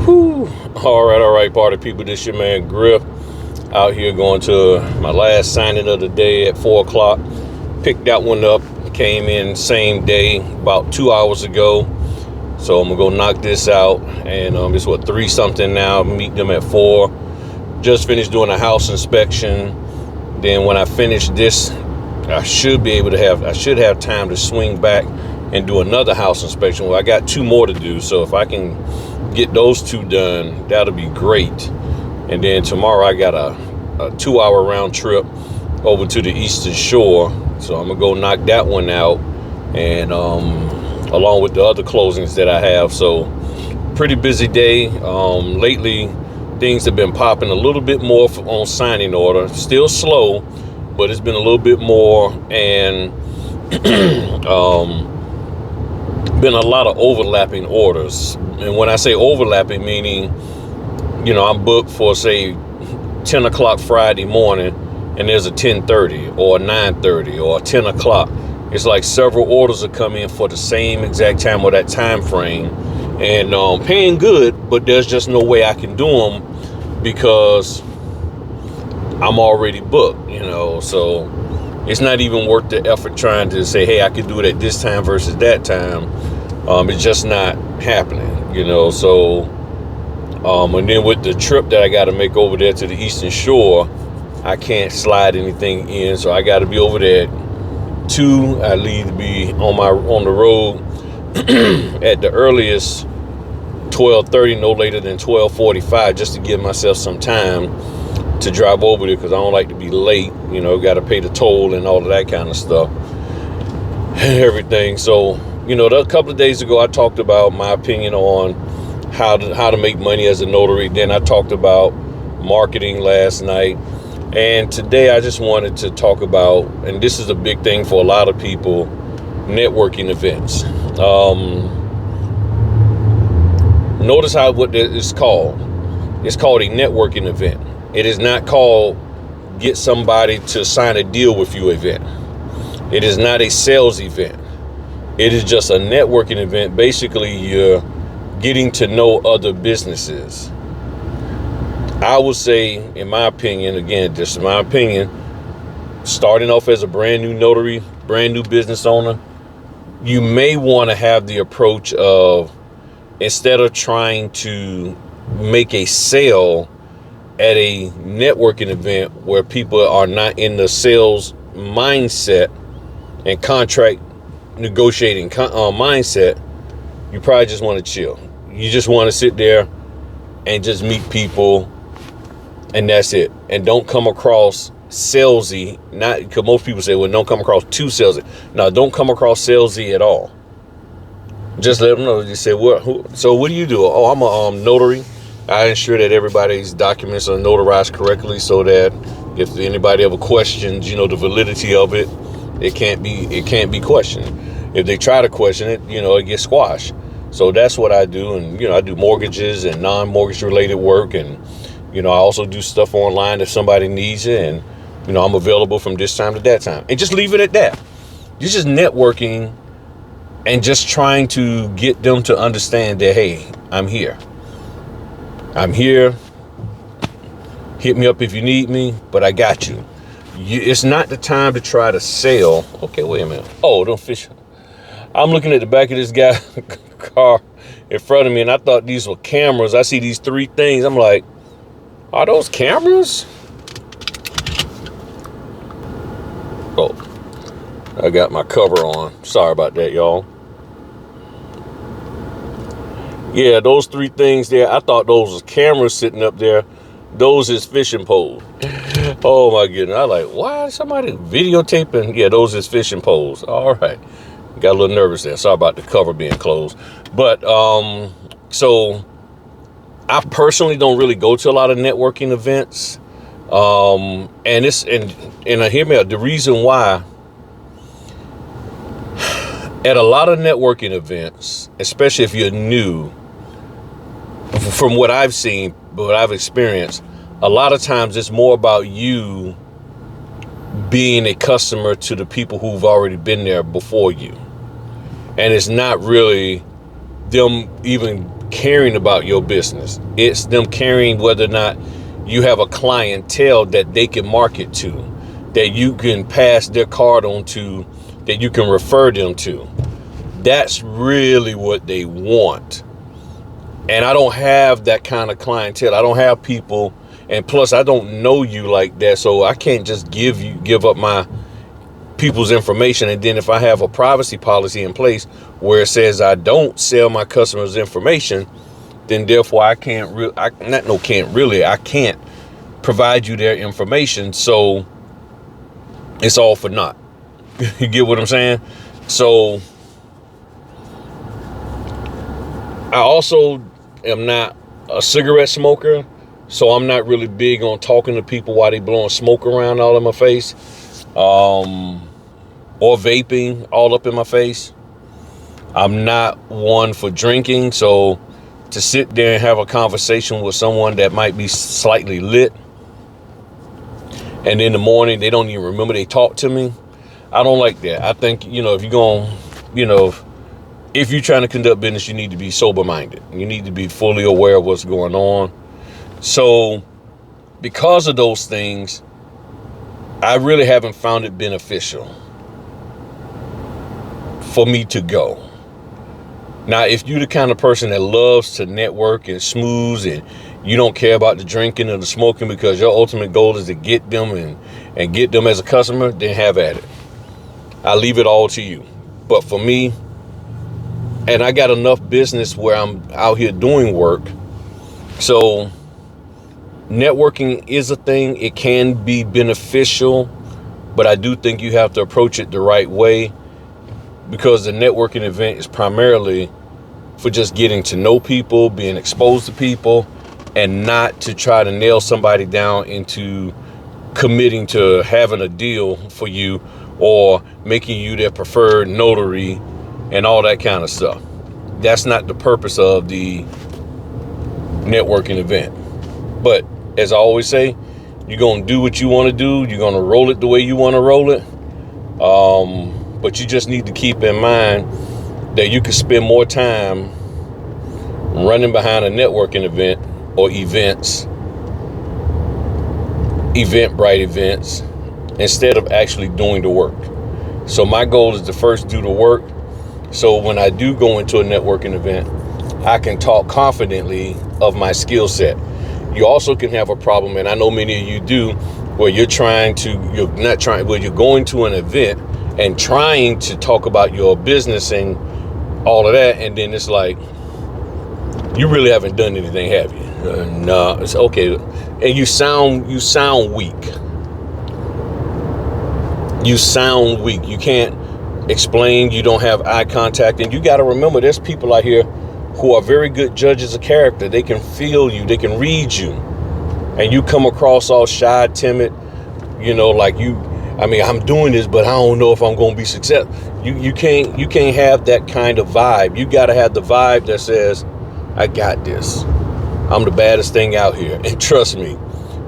Whew. All right, party people. This your man Griff out here going to my last signing of the day at 4 o'clock. Picked that one up. Came in same day about 2 hours ago. So I'm gonna go knock this out. And it's 3 something now. Meet them at 4. Just finished doing a house inspection. Then when I finish this, I should have time to swing back and do another house inspection. Well, I got 2 more to do. So if I can get those 2 done, that'll be great. And then tomorrow I got a 2-hour round trip over to the Eastern Shore. So I'm gonna go knock that one out, and along with the other closings that I have. So pretty busy day. Lately things have been popping a little bit more on signing order. Still slow, but it's been a little bit more, and been a lot of overlapping orders. And when I say overlapping, meaning, I'm booked for, say, 10 o'clock Friday morning, and there's a 10:30 or a 9:30 or a 10 o'clock. It's like several orders are coming in for the same exact time or that time frame, and paying good, but there's just no way I can do them because I'm already booked, so it's not even worth the effort trying to say, hey, I could do it at this time versus that time. It's just not happening, so and then with the trip that I got to make over there to the Eastern Shore, I can't slide anything in, so I got to be over there at 2. I need to be on the road at the earliest 12:30, no later than 12:45, just to give myself some time to drive over there, because I don't like to be late. Got to pay the toll and all of that kind of stuff and everything. So a couple of days ago I talked about my opinion on how to make money as a notary. Then I talked about marketing last night. And today I just wanted to talk about, and this is a big thing for a lot of people, networking events. Notice what it's called. It's called a networking event. It is not called get somebody to sign a deal with you event. It is not a sales event. It is just a networking event. Basically, you're getting to know other businesses. I would say, in my opinion, again, this is my opinion, starting off as a brand new notary, brand new business owner, you may want to have the approach of, instead of trying to make a sale at a networking event where people are not in the sales mindset and contract negotiating mindset, you probably just want to chill. You just want to sit there and just meet people, and that's it. And don't come across salesy. Not because most people say, well, don't come across too salesy. No, don't come across salesy at all. Just let them know. You say, so what do you do? Oh, I'm a notary. I ensure that everybody's documents are notarized correctly, so that if anybody ever questions, the validity of it, it can't be questioned. If they try to question it, it gets squashed. So that's what I do. And, I do mortgages and non-mortgage related work. And, I also do stuff online if somebody needs it. And, I'm available from this time to that time. And just leave it at that. You're just networking and just trying to get them to understand that, hey, I'm here. I'm here. Hit me up if you need me, but I got you. It's not the time to try to sell. Okay, wait a minute. Oh, don't fish. I'm looking at the back of this guy's car in front of me, and I thought these were cameras. I see these 3 things. I'm like, are those cameras? Oh, I got my cover on. Sorry about that, y'all. Yeah, those 3 things there, I thought those was cameras sitting up there. Those is fishing poles. Oh my goodness. I like, why is somebody videotaping? Yeah, those is fishing poles. All right. Got a little nervous there. Sorry about the cover being closed. But so I personally don't really go to a lot of networking events. And hear me out. The reason why, at a lot of networking events, especially if you're new, from what I've seen, what I've experienced, a lot of times it's more about you being a customer to the people who've already been there before you. And it's not really them even caring about your business. It's them caring whether or not you have a clientele that they can market to, that you can pass their card on to, that you can refer them to. That's really what they want. And I don't have that kind of clientele. I don't have people, and plus I don't know you like that, so I can't just give up my people's information. And then if I have a privacy policy in place where it says I don't sell my customers' information, then therefore I can't provide you their information. So it's all for naught. You get what I'm saying? So I also am not a cigarette smoker, so I'm not really big on talking to people while they blowing smoke around all in my face, or vaping all up in my face. I'm not one for drinking, so to sit there and have a conversation with someone that might be slightly lit, and in the morning they don't even remember they talked to me, I don't like that. I think, if you're going, if you're trying to conduct business, you need to be sober-minded. You need to be fully aware of what's going on. So because of those things, I really haven't found it beneficial for me to go. Now, if you're the kind of person that loves to network and smooze, and you don't care about the drinking or the smoking because your ultimate goal is to get them and get them as a customer, then have at it. I leave it all to you. But for me, and I got enough business where I'm out here doing work, so networking is a thing. It can be beneficial, but I do think you have to approach it the right way, because the networking event is primarily for just getting to know people, being exposed to people, and not to try to nail somebody down into committing to having a deal for you or making you their preferred notary and all that kind of stuff. That's not the purpose of the networking event. But as I always say, you're going to do what you want to do. You're going to roll it the way you want to roll it. But you just need to keep in mind that you can spend more time running behind a networking event or events, Eventbrite events, instead of actually doing the work. So my goal is to first do the work, so when I do go into a networking event, I can talk confidently of my skill set. You also can have a problem, and I know many of you do, where you're going to an event and trying to talk about your business and all of that, and then it's like, you really haven't done anything, have you? No, it's okay. And you sound weak. You sound weak. You can't explain. You don't have eye contact. And you got to remember, there's people out here who are very good judges of character. They can feel you. They can read you. And you come across all shy, timid, I'm doing this, but I don't know if I'm going to be successful. You can't have that kind of vibe. You got to have the vibe that says, I got this. I'm the baddest thing out here. And trust me,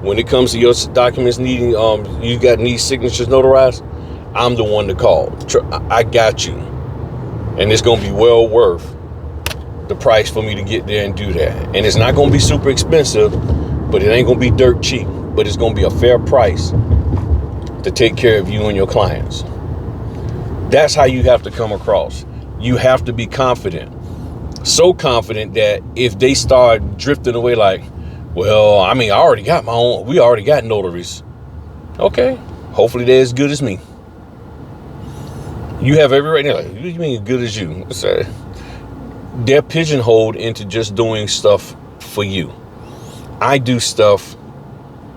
when it comes to your documents needing, need signatures notarized, I'm the one to call. I got you. And it's going to be well worth the price for me to get there and do that. And it's not going to be super expensive, but it ain't going to be dirt cheap. But it's going to be a fair price to take care of you and your clients. That's how you have to come across. You have to be confident. So confident that if they start drifting away like, well, I already got my own, we already got notaries. Okay, hopefully they're as good as me. You have every right. They're like, what do you mean as good as you? They're pigeonholed into just doing stuff for you. I do stuff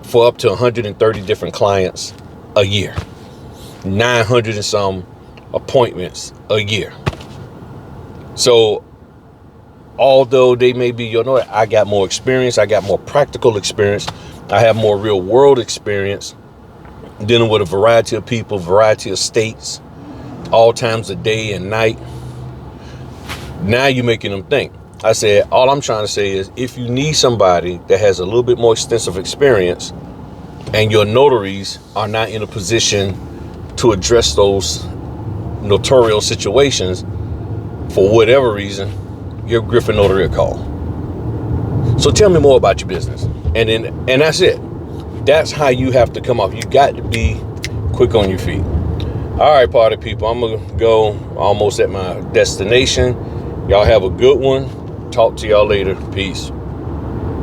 for up to 130 different clients a year. 900 and some appointments a year. So although they may be your notary, I got more experience. I got more practical experience. I have more real world experience dealing with a variety of people, variety of states, all times of day and night. Now you're making them think. I said, all I'm trying to say is, if you need somebody that has a little bit more extensive experience and your notaries are not in a position to address those notarial situations for whatever reason, give Griffin Notary a call. So tell me more about your business. And that's it. That's how you have to come off. You got to be quick on your feet. All right, party people, I'm going to go almost at my destination. Y'all have a good one. Talk to y'all later. Peace.